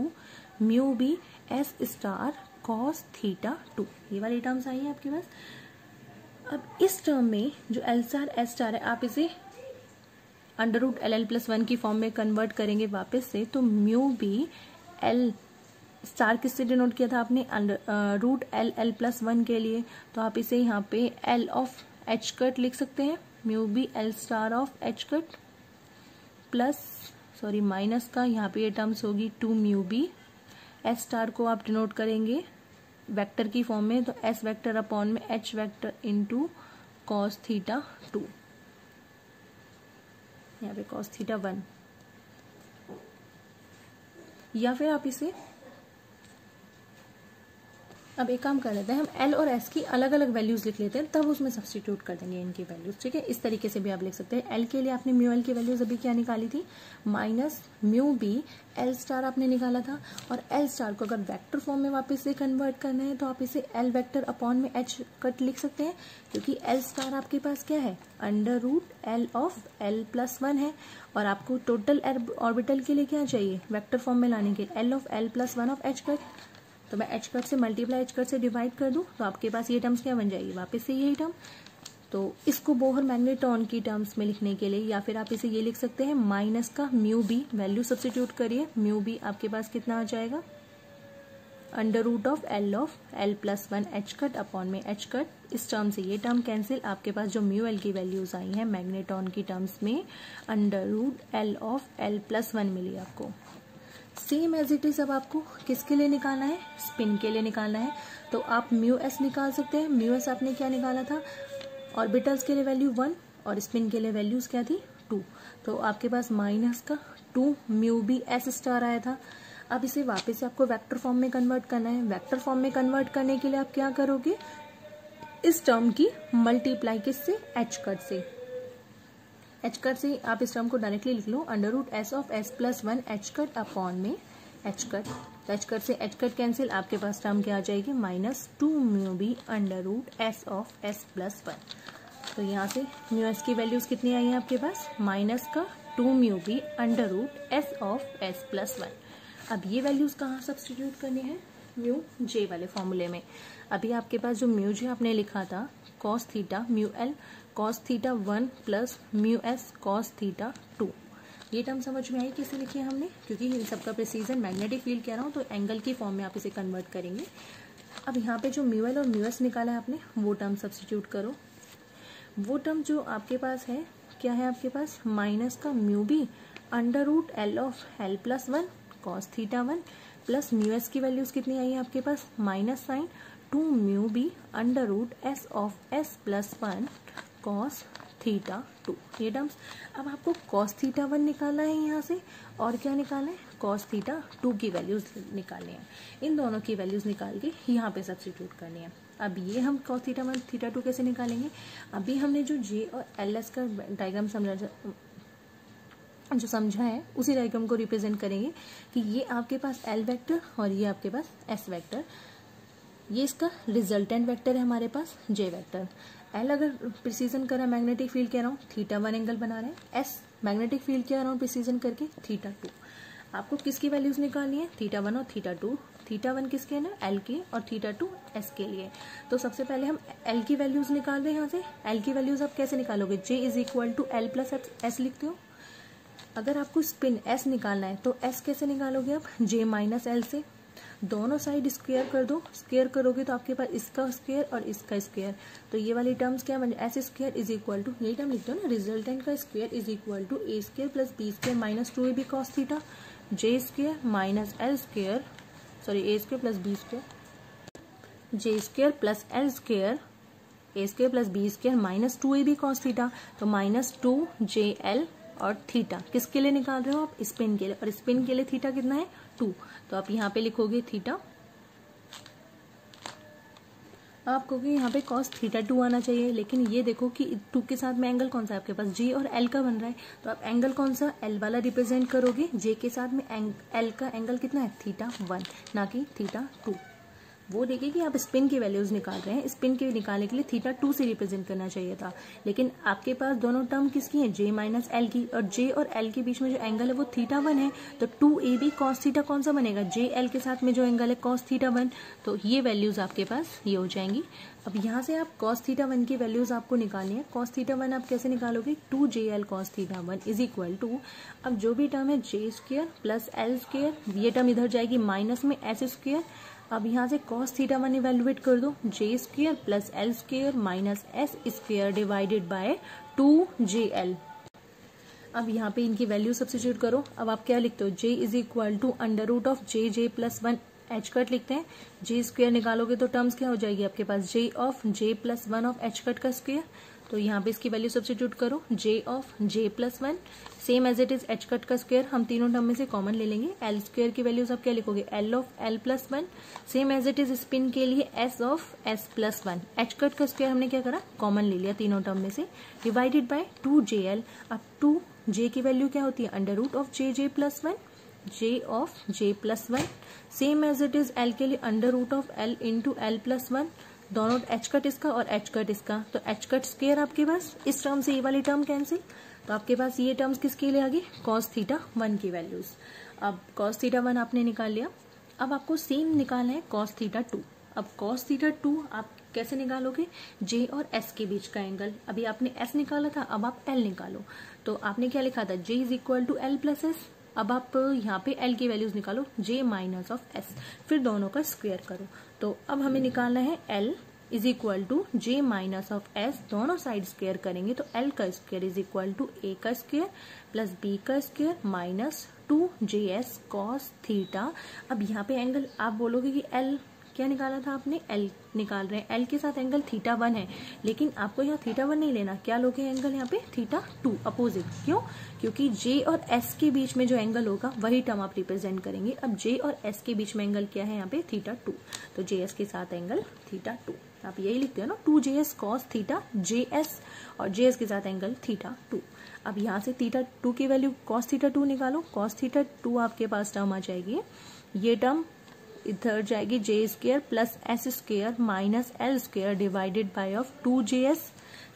mu B S star cos theta 2, ये वाली टर्म्स आई है आपके पास। अब इस टर्म में जो एल स्टार एस स्टार है आप इसे √LL+1 की फॉर्म में कन्वर्ट करेंगे वापस से, तो म्यू बी एल स्टार किससे डिनोट किया था आपने, √LL+1 के लिए, तो आप इसे यहाँ पे एल ऑफ एच कट लिख सकते हैं, mu B L star of H cut plus sorry minus का यहाँ पे ये टर्म्स होगी 2 म्यू बी एस स्टार को आप डिनोट करेंगे वेक्टर की फॉर्म में, तो एस वेक्टर अपॉन में H vector into cos theta 2, यहाँ पे कॉस थीटा 1, या फिर आप इसे अब एक काम कर लेते हैं, हम एल और एस की अलग अलग वैल्यूज लिख लेते हैं, तब उसमें सब्स्टिट्यूट कर देंगे इनकी वैल्यूज, ठीक है। इस तरीके से भी आप लिख सकते हैं। एल के लिए आपने म्यू एल की वैल्यूज अभी क्या निकाली थी, minus mu B L star आपने निकाला था, और एल स्टार को अगर वेक्टर फॉर्म में वापस से कन्वर्ट करना है तो आप इसे एल वेक्टर अपॉन में एच कट लिख सकते हैं, क्योंकि एल स्टार आपके पास क्या है, √L ऑफ L+1 है, और आपको टोटल ऑर्बिटल के लिए क्या चाहिए, वेक्टर फॉर्म में लाने के L of L+1 of H cut, तो मैं एच कट से मल्टीप्लाई एच कट से डिवाइड कर दूं तो आपके पास ये टर्म्स क्या बन जाएगी, वापस से यही टर्म। तो इसको बोहर मैग्नेट्रॉन की टर्म्स में लिखने के लिए या फिर आप इसे ये लिख सकते हैं माइनस का म्यू बी, वैल्यू सब्स्टिट्यूट करिए, म्यू बी आपके पास कितना आ जाएगा, √L of L+1 H cut upon में एच कट, इस टर्म से ये टर्म कैंसिल, आपके पास जो म्यू एल की वैल्यूज आई हैं मैग्नेट्रॉन की टर्म्स में √L ऑफ L+1 मिली आपको। सेम एज इट इज अब आपको किसके लिए निकालना है, स्पिन के लिए निकालना है, तो आप म्यू एस निकाल सकते हैं। म्यू एस आपने क्या निकाला था, ऑर्बिटल्स के लिए वैल्यू 1 और स्पिन के लिए वैल्यूज क्या थी 2, तो आपके पास माइनस का 2 म्यू बी एस स्टार आया था। अब इसे वापस से आपको वेक्टर फॉर्म में कन्वर्ट करना है। वेक्टर फॉर्म में कन्वर्ट करने के लिए आप क्या करोगे, इस टर्म की मल्टीप्लाई किससे, एच कट से, एच कट से आप इस टर्म को डायरेक्टली लिख लो, √S of S+1 H cut upon में एच कट, तो एच कट से एच कट कैंसिल, आपके पास टर्म क्या आ जाएगी, -2 mu B √S of S+1। तो यहाँ से म्यू एस की वैल्यूज कितनी आई है आपके पास, माइनस का 2 mu B √S of S+1। अब ये वैल्यूज कहाँ सब्स्टिट्यूट करनी है, म्यू जे वाले फॉर्मूले में। अभी आपके पास जो म्यू जे आपने लिखा था cos theta mu L cos theta 1 plus mu S cos theta 2, ये टर्म समझ में आई कैसे लिखी है हमने, क्योंकि इन सबका प्रिसीजन मैग्नेटिक फील्ड कह रहा हूँ तो एंगल की फॉर्म में आप इसे कन्वर्ट करेंगे। अब यहाँ पे जो म्यू एल और म्यू एस निकाला है आपने वो टर्म सब्स्टिट्यूट करो। वो टर्म जो आपके पास है क्या है आपके पास, माइनस का mu B √L of L+1 cos theta 1 plus mu S की वैल्यूज कितनी आई है आपके पास, minus sign 2 mu B √S of S+1 cos theta 2, ये टर्म्स। अब आपको कॉस थीटा 1 निकालना है यहाँ से, और क्या निकालना है, कॉस थीटा 2 की वैल्यूज निकालनी है। इन दोनों की वैल्यूज निकाल के यहाँ पे सब्स्टिट्यूट करनी है। अब ये हम कॉस थीटा 1 थीटा 2 कैसे निकालेंगे, अभी हमने जो जे और एल एस का डायग्राम समझा है उसी डायग्राम को रिप्रेजेंट करेंगे कि ये आपके पास एल वेक्टर और ये आपके पास एस वेक्टर, ये इसका रिजल्टेंट वेक्टर है हमारे पास जे वेक्टर। एल अगर प्रिसीजन करा मैग्नेटिक फील्ड कह रहा हूँ थीटा 1 एंगल बना रहे हैं, एस मैग्नेटिक फील्ड कह रहा हूँ प्रिसीजन करके थीटा 2। आपको किसकी वैल्यूज निकालनी है, थीटा 1 और थीटा 2। थीटा 1 किसके है ना, एल के, और थीटा 2 एस के लिए। तो सबसे पहले हम एल की वैल्यूज निकाल रहे हैं यहाँ से। एल की वैल्यूज आप कैसे निकालोगे, J is equal to L plus S लिखते हो। अगर आपको स्पिन एस निकालना है तो एस कैसे निकालोगे आप, जे माइनस एल से, दोनों साइड स्क्वायर कर दो। स्क्वायर करोगे तो आपके पास इसका स्क्वायर और इसका स्क्वायर, तो ये वाली टर्म्स क्या बन जाए, S square is equal to, यही टर्म लिखते हो ना, रिजल्टेंट का square is equal to A square plus B square minus 2ab cos theta, J square minus L square, sorry A square plus B square, J square plus L square, A square plus B square minus 2ab cos theta, तो -2jl और theta किसके लिए निकाल रहे हो आप, spin के लिए, और स्पिन के लिए थीटा कितना है 2, तो आप यहाँ पे लिखोगे थीटा आप कहोगे यहाँ पे cos थीटा 2 आना चाहिए, लेकिन ये देखो कि 2 के साथ में एंगल कौन सा है आपके पास, J और L का बन रहा है, तो आप एंगल कौन सा L वाला रिप्रेजेंट करोगे, J के साथ में L का एंगल कितना है थीटा 1 ना कि थीटा 2। वो देखिए कि आप स्पिन की वैल्यूज निकाल रहे हैं, स्पिन के निकालने के लिए थीटा 2 से रिप्रेजेंट करना चाहिए था, लेकिन आपके पास दोनों टर्म किसकी है, J माइनस L की, और J और L के बीच में जो एंगल है वो थीटा 1 है, तो 2AB cos थीटा कौन सा बनेगा, JL के साथ में जो एंगल है cos थीटा 1, तो ये वैल्यूज आपके पास ये हो जाएंगी। अब यहाँ से आप cos थीटा 1 की वैल्यूज आपको निकालनी है। cos थीटा 1 आप कैसे निकालोगे, 2JL cos theta 1 is equal to, अब जो भी टर्म है J square plus L square, ये टर्म इधर जाएगी माइनस में S स्क्वायर, अब यहाँ से cos थीटा 1 इवेल्युएट कर दो, J square plus L square minus S square divided bye 2JL। अब यहाँ पे इनकी वैल्यू सब्स्टिट्यूट करो। अब आप क्या लिखते हो, J is equal to under root of J plus 1 H cut लिखते हैं, J स्क्वायर निकालोगे तो टर्म्स क्या हो जाएगी आपके पास, J of J plus 1 of H cut का स्क्वायर, तो यहाँ पे इसकी वैल्यू सब्स्टिट्यूट करो, J of J plus 1 same as it is h cut का स्क्वायर, हम तीनों टर्म में से कॉमन ले लेंगे, L स्क्वायर की वैल्यूज आप क्या लिखोगे, L of L plus 1 same as it is spin के लिए S of S plus 1, H cut का स्क्वायर हमने क्या करा कॉमन ले लिया तीनों टर्म में से, डिवाइडेड बाय 2JL। अब 2J की वैल्यू क्या होती है, under root of J plus 1, J of J plus 1 same as it is L के लिए under root of L into L plus 1, दोनों एच कट इसका और एच कट इसका, तो एच कट स्क्वायर आपके पास, इस टर्म से ये वाली टर्म कैंसिल, तो आपके पास ये टर्म्स किसके लिए आ गई, cos थीटा 1 की वैल्यूज। अब cos थीटा 1 आपने निकाल लिया, अब आपको सेम निकालना है cos थीटा 2। अब cos थीटा 2 आप कैसे निकालोगे, J और S के बीच का एंगल, अभी आपने S निकाला था, अब आप L निकालो, तो आपने क्या लिखा था, J is equal to L plus S, अब आप यहाँ पे L की वैल्यूज निकालो, J माइनस ऑफ S, फिर दोनों का स्क्वायर करो, तो अब हमें निकालना है L is equal to J minus of S, दोनों साइड स्क्वायर करेंगे तो L का square is equal to A का स्क्वायर प्लस B का square minus 2JS cos theta. अब यहाँ पे एंगल आप बोलोगे कि L क्या निकाला था आपने, L निकाल रहे हैं, L के साथ एंगल थीटा 1 है, लेकिन आपको यहाँ थीटा 1 नहीं लेना, क्या लोगे एंगल यहाँ पे थीटा 2 अपोजिट, क्यों, क्योंकि J और S के बीच में जो एंगल होगा वही टर्म आप रिप्रेजेंट करेंगे। अब J और S के बीच में एंगल क्या है यहाँ पे थीटा 2, तो JS के साथ एंगल थीटा 2, आप यही लिखते हो ना, 2JS cos थीटा JS, और JS के साथ एंगल थीटा 2। अब यहाँ से थीटा 2 की वैल्यू cos थीटा 2 निकालो, cos थीटा 2 आपके पास टर्म आ जाएगी, ये टर्म इधर जाएगी J square plus S square minus L square divided by of 2JS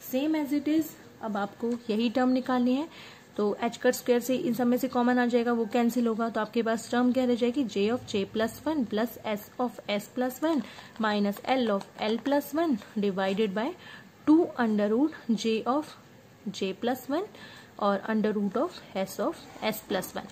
same as it is. अब आपको यही टर्म निकालनी है, तो एच कट स्क्वायर से इन सब में से कॉमन आ जाएगा, वो कैंसिल होगा, तो आपके पास टर्म क्या रह जाएगी, J of J plus 1 plus S of S plus 1 minus L of L plus 1 divided by 2 under root J of J plus 1 और under root of S of S plus 1,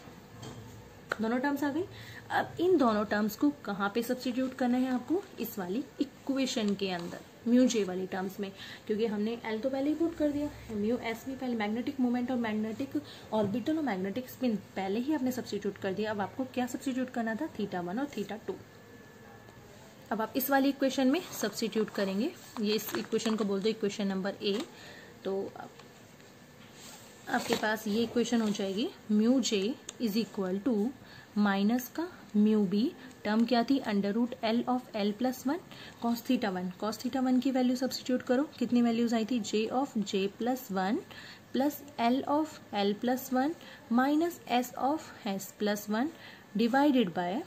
दोनों terms आ गई। अब इन दोनों terms को कहाँ पे substitute करना है आपको, इस वाली इक्वेशन के अंदर, म्यू जे वाली टर्म्स में, क्योंकि हमने L तो पहले ही पुट कर दिया, म्यू S भी पहले, मैग्नेटिक मोमेंट और मैग्नेटिक ऑर्बिटल और मैग्नेटिक स्पिन पहले ही आपने सब्स्टिट्यूट कर दिया। अब आपको क्या सब्स्टिट्यूट करना था, थीटा 1 और थीटा 2। अब आप इस वाली इक्वेशन में सब्स्टिट्यूट करेंगे, ये इस इक्वेशन को बोल दो इक्वेशन नंबर A, तो आपके पास ये इक्वेशन हो जाएगी, mu J is equal to minus का म्यू बी, टर्म क्या थी, under root L of L plus 1 cos theta 1, cos theta 1 की वैल्यू सब्स्टिट्यूट करो, कितनी वैल्यूज आई थी, J of J plus 1 plus L of L plus 1 minus S of S plus 1 divided by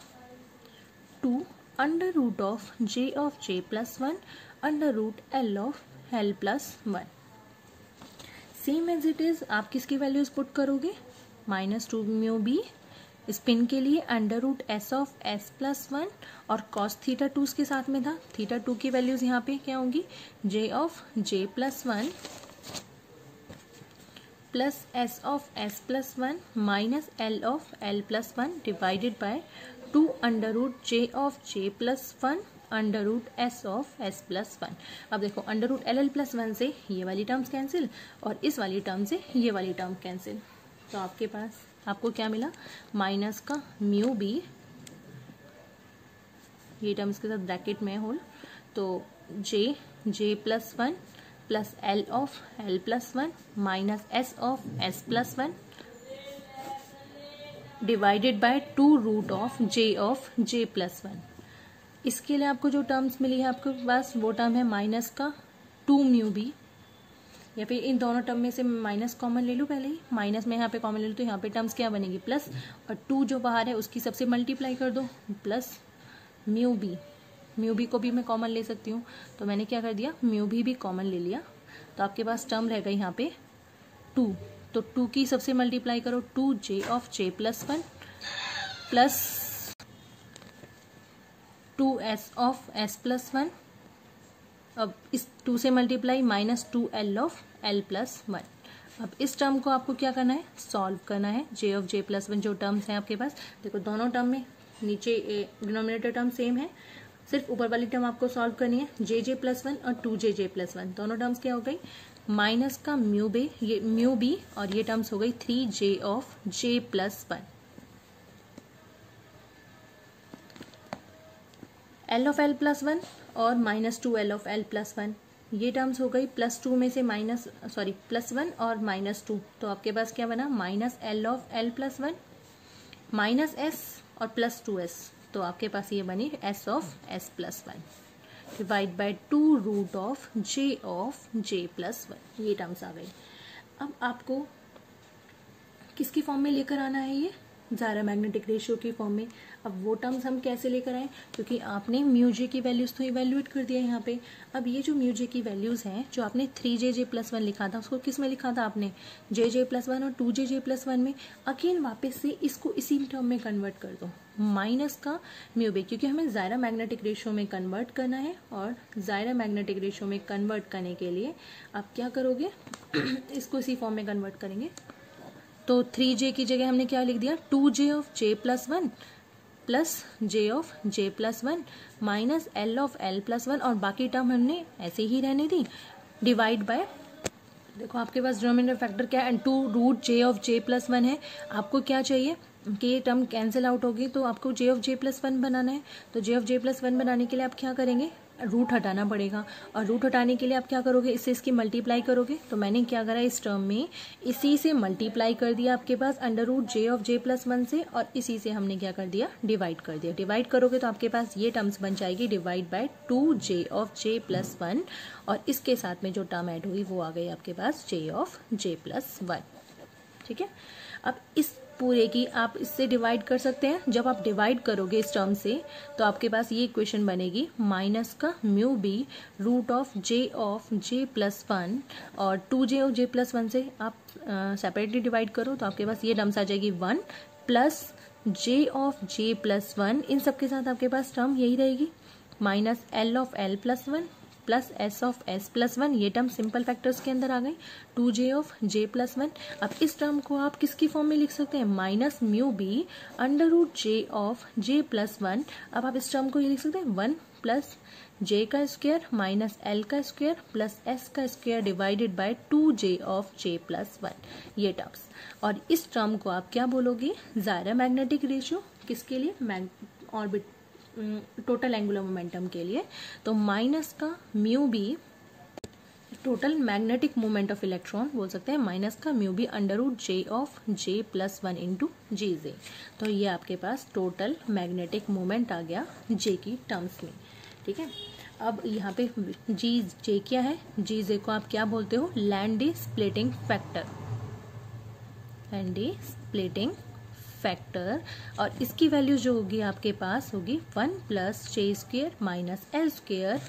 2 under root of J of J plus 1 under root L of L plus 1। Same as it is आप किसकी values put करोगे, minus 2 mu b, spin के लिए under root S of S plus 1 और cos theta 2 के साथ में था, थीटा 2 की वैल्यूज यहाँ पे क्या होंगी, J of J plus 1 plus S of S plus 1 minus L of L plus 1 divided by 2 under root J of J plus 1 under root S of S plus 1। अब देखो अंडर रूट LL प्लस 1 से ये वाली terms cancel और इस वाली term से ये वाली टर्म कैंसिल, तो आपके पास आपको क्या मिला, माइनस का म्यू बी, ये टर्म्स के साथ ब्रैकेट में होल, तो J plus 1 plus L of L plus 1 minus S of S plus 1 divided by 2 root of J plus 1। इसके लिए आपको जो टर्म्स मिली है आपके पास वो टर्म है माइनस का 2 म्यू बी, या फिर इन दोनों टर्म में से माइनस कॉमन ले लूँ, पहले ही माइनस में यहाँ पे कॉमन ले लूँ तो यहाँ पे टर्म्स क्या बनेगी प्लस, और 2 जो बाहर है उसकी सबसे मल्टीप्लाई कर दो plus mu b, mu b को भी मैं कॉमन ले सकती हूँ, तो मैंने क्या कर दिया म्यू बी भी कॉमन ले लिया, तो आपके पास टर्म रहेगा यहाँ पे 2, तो 2 की सबसे मल्टीप्लाई करो 2j of j plus 1 plus 2s of s plus 1, अब इस 2 से multiply minus 2l of l plus 1। अब इस टर्म को आपको क्या करना है सॉल्व करना है, j ऑफ j प्लस 1 जो टर्म्स हैं आपके पास, देखो दोनों टर्म में नीचे डिनोमिनेटर टर्म सेम है, सिर्फ ऊपर वाली टर्म आपको सॉल्व करनी है, j प्लस 1 और 2j प्लस 1 दोनों टर्म्स क्या हो गई माइनस का म्यू बी और ये टर्म्स हो गई 3j of j plus 1, l of l plus 1 और minus 2l of l plus 1, ये टर्म्स हो गई प्लस 2 में से प्लस 1 और माइनस 2, तो आपके पास क्या बना minus l of l plus 1 minus s और प्लस 2s, तो आपके पास ये बनी s of s plus 1 divide by 2 root of j plus 1, ये टर्म्स आ गई। अब आपको किसकी फॉर्म में लेकर आना है ये ज़ायरा मैग्नेटिक रेशियो की फॉर्म में। अब वो टर्म्स हम कैसे लेकर आए, क्योंकि आपने म्यू जे की वैल्यूज़ तो इवेल्युएट कर दिया यहाँ पे। अब ये जो म्यू जे की वैल्यूज़ हैं, जो आपने 3j प्लस 1 लिखा था उसको किस में लिखा था आपने j प्लस 1 और 2j प्लस 1 में, अगेन वापस से इसको इसी टर्म में कन्वर्ट कर दो माइनस का म्यू बी, क्योंकि हमें ज़ायरा मैग्नेटिक रेशियो में कन्वर्ट करना है, और ज़ायरा मैग्नेटिक रेशियो में कन्वर्ट करने के लिए आप क्या करोगे इसको इसी फॉर्म में कन्वर्ट करेंगे, तो 3j की जगह हमने क्या लिख दिया 2j of j plus 1 plus j of j plus 1 minus l of l plus 1, और बाकी टर्म हमने ऐसे ही रहने दी, डिवाइड बाय, देखो आपके पास डिनोमिनेटर फैक्टर क्या है 2 root j of j plus 1 है, आपको क्या चाहिए कि ये टर्म कैंसिल आउट होगी, तो आपको j ऑफ j प्लस 1 बनाना है, तो j ऑफ j प्लस 1 बनाने के लिए आप क्या करेंगे रूट हटाना पड़ेगा, और रूट हटाने के लिए आप क्या करोगे इससे इसकी मल्टीप्लाई करोगे, तो मैंने क्या करा इस टर्म में इसी से मल्टीप्लाई कर दिया आपके पास under root j of j plus 1 से, और इसी से हमने क्या कर दिया डिवाइड कर दिया, डिवाइड करोगे तो आपके पास ये टर्म्स बन जाएगी divide by 2j of j plus 1, और इसके साथ में जो टर्म ऐड हुई वो आ गई आपके पास j ऑफ j प्लस 1। ठीक है, अब इस पूरे की आप इससे डिवाइड कर सकते हैं, जब आप डिवाइड करोगे इस टर्म से तो आपके पास ये इक्वेशन बनेगी माइनस का mu b root of j plus 1, और 2j ऑफ j प्लस 1 से आप सेपरेटली डिवाइड करो तो आपके पास ये टर्म्स आ जाएगी 1 plus j of j plus 1, इन सब के साथ आपके पास टर्म यही रहेगी minus l of l plus 1 plus s of s plus 1, ये टर्म सिंपल फैक्टर्स के अंदर आ गई 2j ऑफ j प्लस 1। अब इस टर्म को आप किसकी फॉर्म में लिख सकते हैं minus mu B under root j of j plus 1। अब आप इस टर्म को ये लिख सकते हैं 1 प्लस j का स्क्वायर माइनस l का स्क्वायर प्लस s का square divided bye 2j of j plus 1, ये टर्म्स। और इस टर्म को आप क्या बोलोगे ज़ायरा मैग्नेटिक रेशियो किसके लिए ऑर्बिट टोटल एंगुलर मोमेंटम के लिए, तो माइनस का mu B total magnetic moment of electron बोल सकते हैं माइनस का mu B under root j of j plus 1 into G J, तो ये आपके पास टोटल मैग्नेटिक मोमेंट आ गया j की टर्म्स में। ठीक है, अब यहाँ पे जी जे क्या है, जी जे को आप क्या बोलते हो Landé splitting factor, Landé splitting factor, और इसकी वैल्यू जो होगी आपके पास होगी 1 plus j square minus l square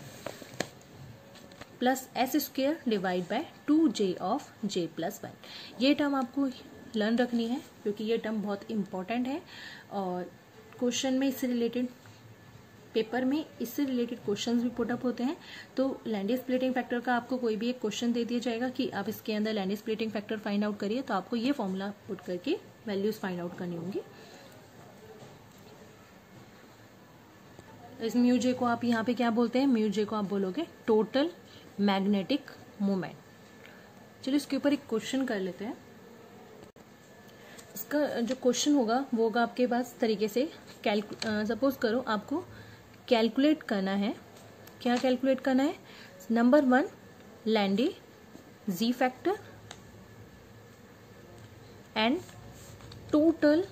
plus s square divide by 2j of j plus 1। ये टर्म आपको लर्न रखनी है क्योंकि ये टर्म बहुत इंपॉर्टेंट है, और क्वेश्चन में इससे रिलेटेड पेपर में इससे रिलेटेड क्वेश्चंस भी पुटअप होते हैं। तो लैंडे स्प्लिटिंग फैक्टर का आपको कोई भी एक क्वेश्चन दे दिया जाएगा कि आप इसके अंदर Landé splitting factor find out करिए, तो आपको ये फॉर्मूला पुट करके वैल्यूज फाइंड आउट करनी होंगी। इस म्यू जे को आप यहाँ पे क्या बोलते हैं, म्यू जे को आप बोलोगे टोटल मैग्नेटिक मोमेंट। चलिए इसके ऊपर एक क्वेश्चन कर लेते हैं। इसका जो क्वेश्चन होगा वो होगा आपके पास तरीके से सपोज करो आपको कैलकुलेट करना है, क्या कैलकुलेट करना है, number 1 Landé ji factor and total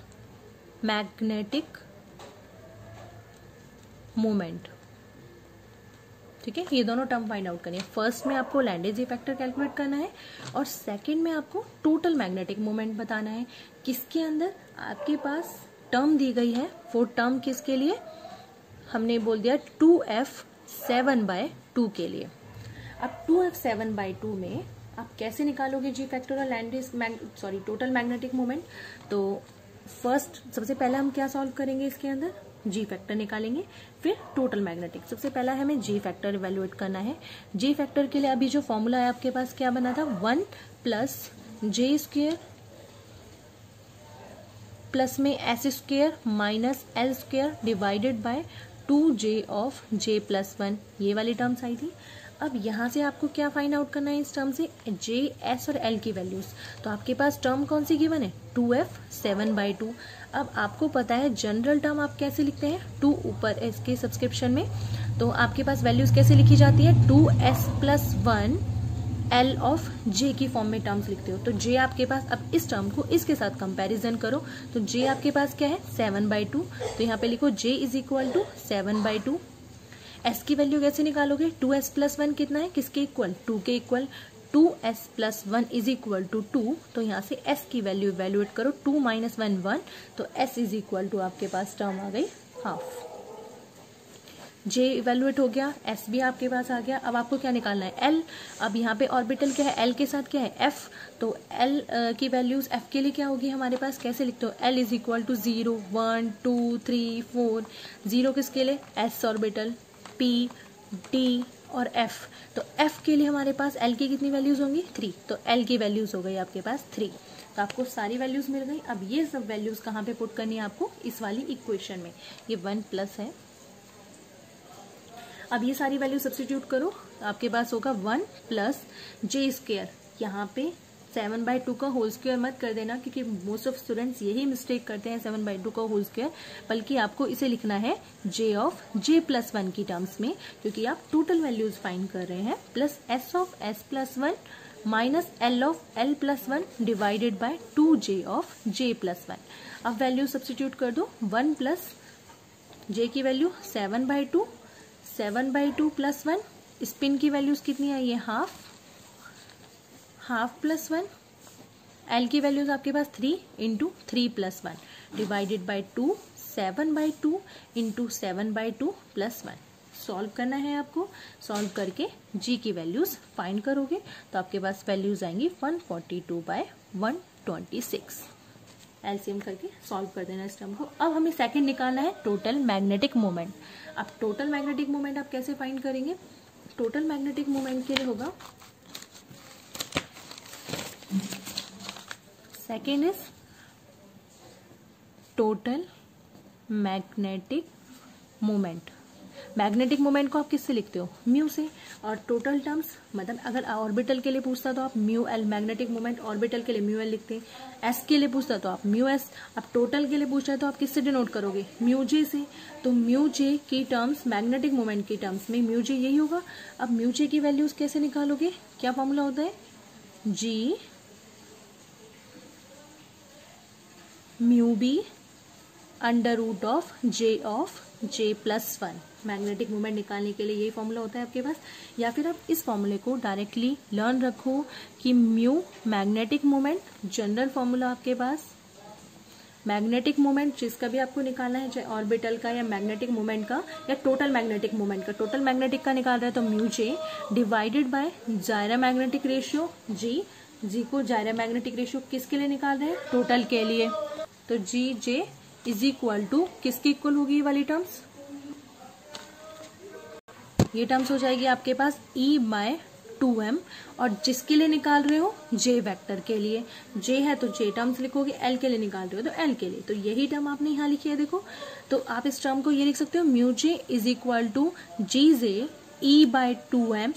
magnetic moment. ठीक है, ये दोनों टर्म फाइंड आउट करनी है। फर्स्ट में आपको लैंडेज जी फैक्टर कैलकुलेट करना है और सेकंड में आपको टोटल मैग्नेटिक मोमेंट बताना है। किसके अंदर आपके पास टर्म दी गई है, वो टर्म किसके लिए, हमने बोल दिया 2f7/2 के लिए। अब 2f7/2 में आप कैसे निकालोगे जी फैक्टर और लैंडेज टोटल मैग्नेटिक मोमेंट। तो फर्स्ट सबसे पहले हम क्या सॉल्व करेंगे, इसके अंदर जी फैक्टर निकालेंगे, फिर टोटल मैग्नेटिक। सबसे पहला हमें जी फैक्टर इवेल्युएट करना है। जी फैक्टर के लिए अभी जो फॉर्मूला है आपके पास क्या बना था, 1 + j² प्लस में s² minus l² divided by 2j of j + 1, ये वाली टर्म्स आई थी। अब यहाँ से आपको क्या फाइंड आउट करना है, इस टर्म से j, s और l की वैल्यूज। तो आपके पास टर्म कौन सी गिवन है, 2f7/2। अब आपको पता है जनरल टर्म आप कैसे लिखते हैं, 2 ऊपर इसके सब्सक्रिप्शन में, तो आपके पास वैल्यूज कैसे लिखी जाती है, 2s + 1 l ऑफ j की फॉर्म में टर्म्स लिखते हो। तो j आपके पास, अब इस टर्म को इसके साथ कंपैरिजन करो, तो j आपके पास क्या है, 7/2। तो यहाँ पे लिखो j = 7/2। s की वैल्यू कैसे निकालोगे, 2s + 1 कितना है, किसके इक्वल, 2 के इक्वल, 2s + 1 = 2। तो यहाँ से s की वैल्यू इवेल्युएट करो, 2 - 1 1, तो s = आपके पास टर्म आ गई हाफ। j इवेल्युएट हो गया, s भी आपके पास आ गया। अब आपको क्या निकालना है, l। अब यहाँ पे ऑर्बिटल क्या है, l के साथ क्या है, f। तो l की वैल्यूज f के लिए क्या होगी हमारे पास, कैसे लिखते हो, l = 0 1 2 3 4। 0 किसके लिए, s ऑर्बिटल, p, d और f। तो f के लिए हमारे पास l की कितनी वैल्यूज होंगी, 3। तो l की वैल्यूज हो गई आपके पास 3। तो आपको सारी वैल्यूज मिल गई। अब ये सब वैल्यूज कहाँ पे पुट करनी है आपको, इस वाली इक्वेशन में। ये 1+ है, अब ये सारी वैल्यू सब्स्टिट्यूट करो, आपके पास होगा 1 + j²। यहाँ पे 7/2 का होल स्क्वायर मत कर देना, क्योंकि मोस्ट ऑफ स्टूडेंट्स यही मिस्टेक करते हैं, 7/2 का होल स्क्वायर। बल्कि आपको इसे लिखना है j ऑफ j + 1 की टर्म्स में, क्योंकि आप टोटल वैल्यूज फाइंड कर रहे हैं, plus s of s + 1 minus l of l + 1 divided bye 2j of j + 1। अब वैल्यू सब्स्टिट्यूट कर दो, 1 + j की वैल्यू 7/2, 7/2 + 1, स्पिन की वैल्यूज कितनी आई है, हाफ + 1, l की वैल्यूज आपके पास 3 × 3 + 1 डिवाइडेड बाय 2, 7/2 × 7/2 + 1। सॉल्व करना है आपको, सॉल्व करके g की वैल्यूज फाइंड करोगे तो आपके पास वैल्यूज आएंगी 142/126। एलसीएम करके सॉल्व कर देना इस टर्म को। अब हमें सेकंड निकालना है टोटल मैग्नेटिक मोमेंट। अब टोटल मैग्नेटिक मोमेंट आप कैसे फाइंड करेंगे, टोटल मैग्नेटिक मोमेंट के लिए होगा, second is total magnetic moment. Magnetic moment को आप किससे लिखते हो, म्यू से। और टोटल टर्म्स मतलब अगर ऑर्बिटल के लिए पूछता तो आप mu L, magnetic moment orbital के लिए म्यू एल लिखते हैं। एस के लिए पूछता तो आप म्यू एस। अब टोटल के लिए पूछ रहा है तो आप किससे डिनोट करोगे, म्यू जे से। तो म्यू जे की टर्म्स, मैग्नेटिक मोमेंट की टर्म्स में म्यू जे यही होगा। अब म्यू जे की वैल्यूज कैसे निकालोगे, क्या फॉर्मूला होता है, G mu B √J of J + 1। Magnetic moment निकालने के लिए यही फॉर्मूला होता है आपके पास। या फिर आप इस फॉर्मूले को डायरेक्टली लर्न रखो कि mu magnetic moment, general formula आपके पास मैग्नेटिक मोमेंट जिसका भी आपको निकालना है, चाहे ऑर्बिटल का या मैग्नेटिक मोमेंट का या टोटल मैग्नेटिक मोमेंट का। टोटल मैग्नेटिक का निकाल रहा है तो mu J divided by gyromagnetic ratio G. G को जायरा मैग्नेटिक रेशियो किसके लिए निकाल रहे हैं, टोटल के लिए। तो जी जे = किसकी इक्वल होगी ये वाली टर्म्स, ये टर्म्स हो जाएगी आपके पास E/2m। और जिसके लिए निकाल रहे हो, J वेक्टर के लिए, J है तो J टर्म्स लिखोगे, L के लिए निकाल रहे हो तो L के लिए। तो यही टर्म आपने यहाँ लिखी है, देखो। तो आप इस टर्म को ये लिख सकते हो, mu J = GJ E/2m।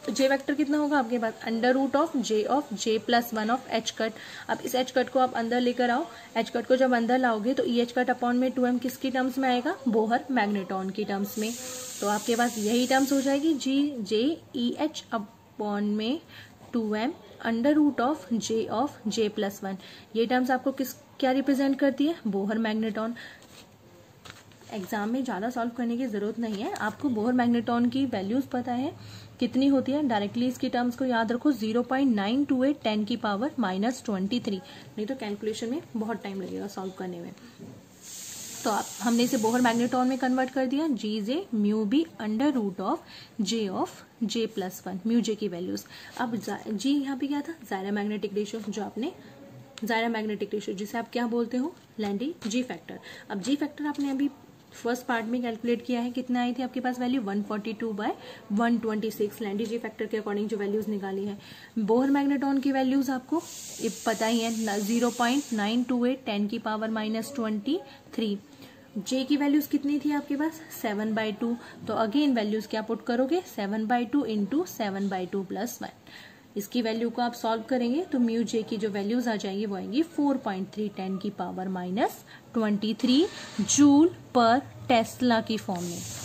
J vector कितना होगा आपके पास, √J of J + 1 of H cut. अब इस H कट को आप अंदर लेकर आओ, H कट को जब अंदर लाओगे तो EH कट अपॉन में 2m किसकी टर्म्स में आएगा, बोहर मैग्नेटॉन की टर्म्स में। तो आपके पास यही टर्म्स हो जाएगी, GJEH अपॉन में 2m √J ऑफ J + 1। ये टर्म्स आपको क्या रिप्रेजेंट करती है, बोहर मैग्नेटॉन। एग्जाम में ज़्यादा सॉल्व करने की ज़रूरत नहीं है, आपको बोहर मैग्नेट्रॉन की वैल्यूज़ पता है कितनी होती है, डायरेक्टली इसकी टर्म्स को याद रखो 0.928 10 की पावर -23, नहीं तो कैलकुलेशन में बहुत टाइम लगेगा सॉल्व करने में। तो आप हमने इसे बोहर मैग्नेट्रॉन में कन्वर्ट कर दिया, G J mu B under root of J plus 1, mu J की वैल्यूज। अब जी यहाँ पे क्या था, जायरा मैग्नेटिक रेशियो, जो आपने जायरा मैग्नेटिक रेशियो जिसे आप क्या बोलते हो, लैंडी जी फैक्टर। अब जी फैक्टर आपने अभी फर्स्ट पार्ट में कैलकुलेट किया है, कितना आई थी आपके पास वैल्यू 142/126, लैंडी जी फैक्टर के अकॉर्डिंग जो वैल्यूज निकाली है। बोहर मैग्नेट्रॉन की वैल्यूज आपको पता ही है, 0.928 10 की पावर -23। जे की वैल्यूज कितनी थी आपके पास, 7/2। तो अगेन वैल्यूज क्या पुट करोगे, 7/2 इंटू 7/2 + 1। इसकी वैल्यू को आप सॉल्व करेंगे तो म्यू जे की जो वैल्यूज आ जाएंगी वो आएंगी 4.3 10 की पावर -23 जूल पर टेस्ला की फॉर्म में।